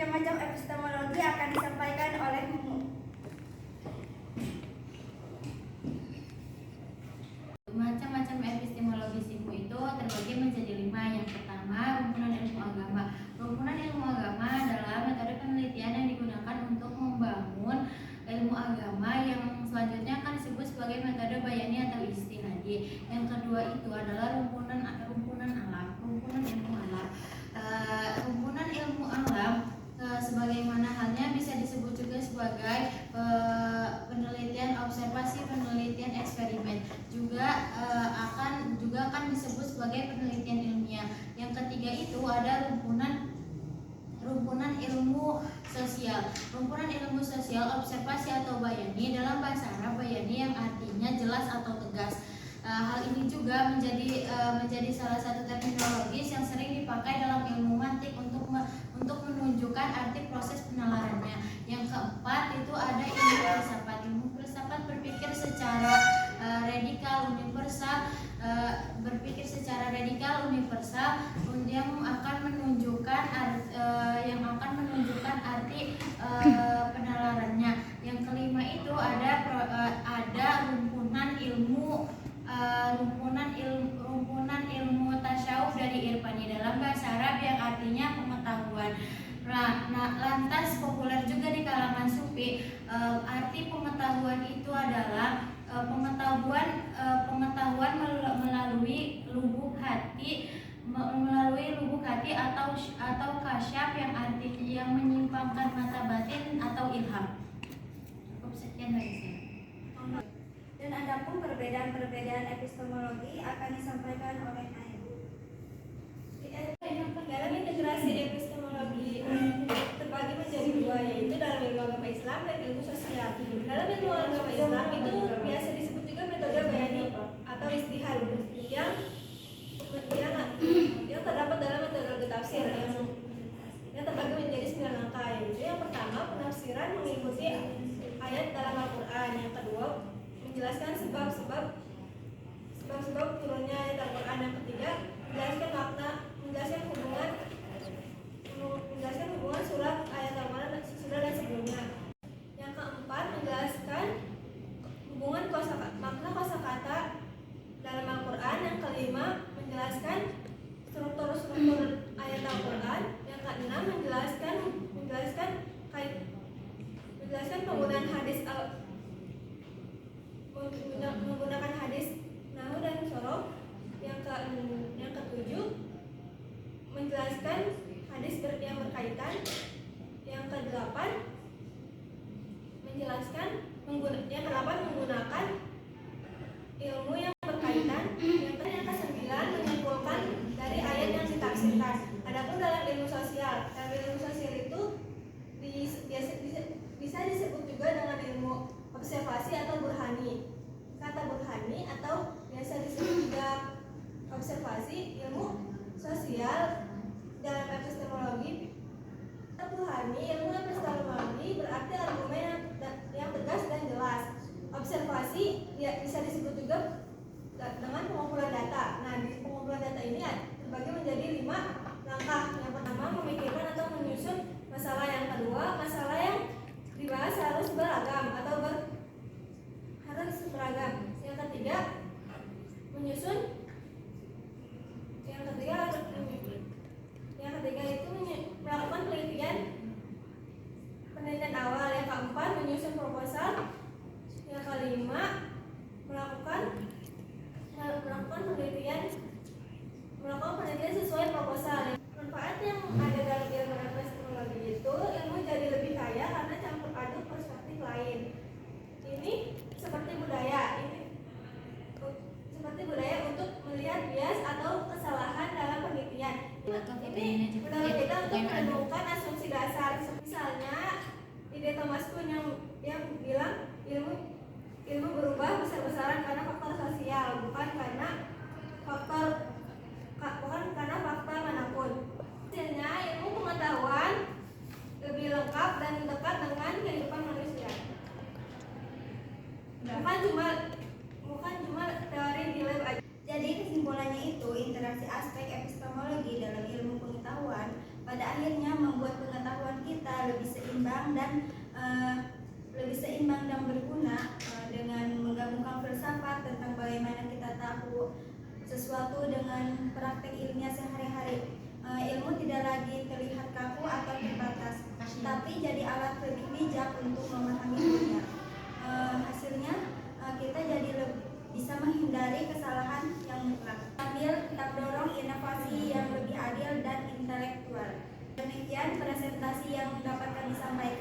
macam-macam epistemologi akan disampaikan olehmu. Macam-macam epistemologisme itu terbagi menjadi 5. Yang pertama, rumpunan ilmu agama. Rumpunan ilmu agama adalah metode penelitian yang digunakan untuk membangun ilmu agama, yang selanjutnya akan disebut sebagai metode bayani atau istinadi. Yang kedua itu adalah rumpunan alam. Rumpunan ilmu alam. Rumpunan ilmu alam sebagaimana halnya bisa disebut juga sebagai penelitian observasi, penelitian eksperimen, juga akan disebut sebagai penelitian ilmiah. Yang ketiga itu ada rumpunan ilmu sosial. Rumpunan ilmu sosial, observasi atau bayani, dalam bahasa Arab bayani yang artinya jelas atau tegas. Hal ini juga menjadi salah satu terminologis yang sering dipakai dalam ilmu mantik untuk menunjukkan arti proses penalarannya. Yang keempat itu ada ilmu filsafat. Ilmu filsafat berpikir secara radikal universal, yang akan menunjukkan arti penalarannya. Yang kelima itu ada rumpunan ilmu tasyawuf dari irfani, dalam bahasa Arab yang artinya pengetahuan. Lantas populer juga di kalangan sufi. Arti pengetahuan itu adalah pengetahuan melalui lubuk hati atau kasyaf, yang artinya yang menyimpangkan mata batin atau ilham. Sekian dari saya. Dan adapun perbedaan epistemologi akan disampaikan oleh Ain. Dalam integrasi epistemologi terbagi menjadi 2, yaitu dalam ilmu agama Islam dan ilmu sosial. Dalam ilmu agama Islam itu biasa disebut juga metode bayani atau istihad, yang terdapat dalam metode tafsir yang terbagi menjadi 9 langkah. Yaitu yang pertama, penafsiran mengikuti ayat dalam Al-Quran. Yang kedua, menjelaskan sebab-sebab turunnya ayat Al-Quran. Yang ketiga, menjelaskan makna, menjelaskan hubungan surat ayat Al-Quran dan sebelumnya. Yang keempat, menjelaskan hubungan makna kosakata dalam Al-Quran. Yang kelima, menjelaskan struktur ayat Al-Quran. Yang keenam, menjelaskan penggunaan hadis menggunakan hadis nahu dan sorof. Yang ketujuh, menjelaskan hadis yang berkaitan. Yang kedelapan, menggunakan ilmu yang berkaitan. Yang kesembilan, menyimpulkan dari ayat yang ditafsirkan. Adapun dalam ilmu sosial itu bisa disebut juga dengan ilmu observasi atau burhani. Kata burhani atau biasa disebut juga observasi, ilmu sosial dalam epistemologi. Burhani, ilmu epistemologi berarti argumen yang tegas dan jelas. Observasi bisa disebut juga dengan pengumpulan data. Nah, di pengumpulan data ini terbagi menjadi 5 langkah. Yang pertama, memikirkan atau menyusun masalah. Yang kedua, masalah yang dibahas harus beragam. Yang ketiga, menyusun. Yang ketiga itu melakukan penelitian awal. Yang keempat, menyusun proposal. Yang kelima, melakukan penelitian sesuai proposal. Manfaat yang ada dalam ilmu epistemologi itu, ilmu jadi lebih kaya karena campur aduk perspektif lain. Ini seperti budaya untuk melihat bias atau kesalahan dalam penelitian. Ini menurut kita untuk menemukan asumsi dasar. Misalnya ide Thomas Kuhn yang bilang ilmu berubah besar-besaran karena faktor sosial, bukan karena fakta manapun. Hasilnya ilmu pengetahuan lebih lengkap dan dekat dengan kehidupan manusia. Bukan cuma teori di lab aja. Jadi kesimpulannya itu, interaksi aspek epistemologi dalam ilmu pengetahuan pada akhirnya membuat pengetahuan kita sesuatu dengan praktek ilmiah sehari-hari. Ilmu tidak lagi terlihat kaku atau terbatas, tapi jadi alat lebih bijak untuk memahami dunia. Hasilnya kita jadi bisa menghindari kesalahan yang mutlak. Sambil tetap dorong inovasi yang lebih adil dan intelektual. Demikian presentasi yang dapat kami sampaikan.